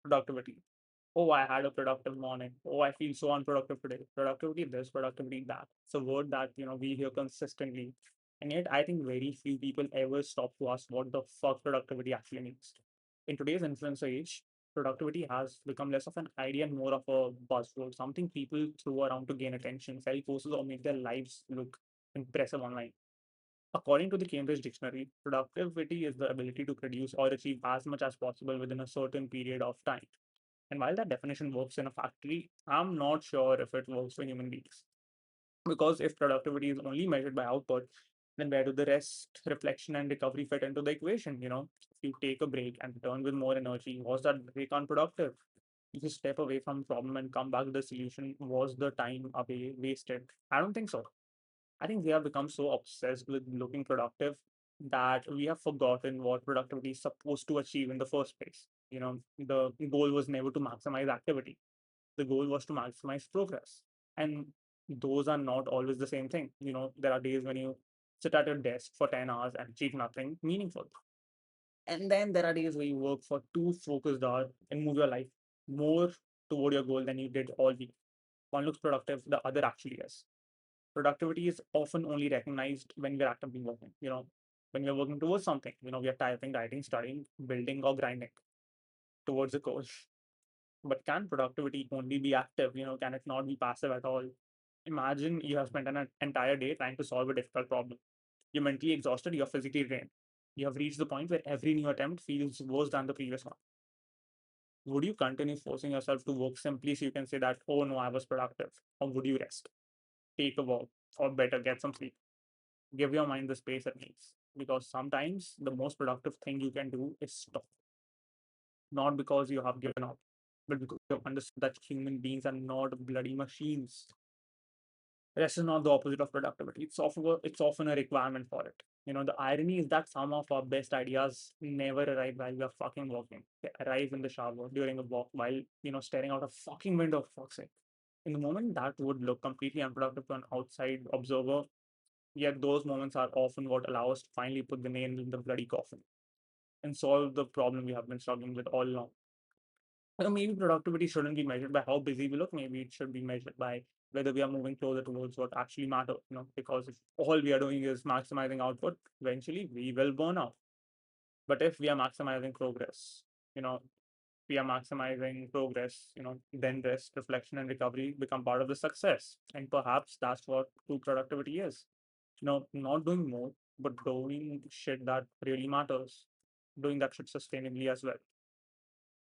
Productivity. Oh, I had a productive morning. Oh, I feel so unproductive today. Productivity this, productivity that. It's a word that we hear consistently. And yet I think very few people ever stop to ask what the fuck productivity actually means. In today's influencer age, productivity has become less of an idea and more of a buzzword, something people throw around to gain attention, sell courses, or make their lives look impressive online. According to the Cambridge Dictionary, productivity is the ability to produce or achieve as much as possible within a certain period of time. And while that definition works in a factory, I'm not sure if it works for human beings. Because if productivity is only measured by output, then where do the rest, reflection, and recovery fit into the equation? If you take a break and return with more energy, was that break unproductive? If you step away from problem and come back to the solution, was the time away wasted? I don't think so. I think we have become so obsessed with looking productive that we have forgotten what productivity is supposed to achieve in the first place. The goal was never to maximize activity. The goal was to maximize progress. And those are not always the same thing. There are days when you sit at your desk for 10 hours and achieve nothing meaningful. And then there are days where you work for 2 focused hours and move your life more toward your goal than you did all week. One looks productive, the other actually is. Productivity is often only recognized when we're actively working. When we're working towards something, we are typing, writing, studying, building, or grinding towards a goal. But can productivity only be active? Can it not be passive at all? Imagine you have spent an entire day trying to solve a difficult problem. You're mentally exhausted, you're physically drained. You have reached the point where every new attempt feels worse than the previous one. Would you continue forcing yourself to work simply so you can say that, oh no, I was productive? Or would you rest, take a walk, or better, get some sleep? Give your mind the space it needs. Because sometimes the most productive thing you can do is stop, not because you have given up, but because you understand that human beings are not bloody machines. Rest is not the opposite of productivity. It's often a requirement for it. The irony is that some of our best ideas never arrive while we are fucking walking. They arrive in the shower, during a walk, while staring out a fucking window, for fuck's sake. In the moment, that would look completely unproductive to an outside observer. Yet those moments are often what allow us to finally put the nail in the bloody coffin and solve the problem we have been struggling with all along. Maybe productivity shouldn't be measured by how busy we look. Maybe it should be measured by whether we are moving closer towards what actually matters. Because if all we are doing is maximizing output, eventually we will burn out. But if we are maximizing progress, you know, then rest, reflection, and recovery become part of the success. And perhaps that's what true productivity is. Not doing more, but doing shit that really matters, doing that shit sustainably as well.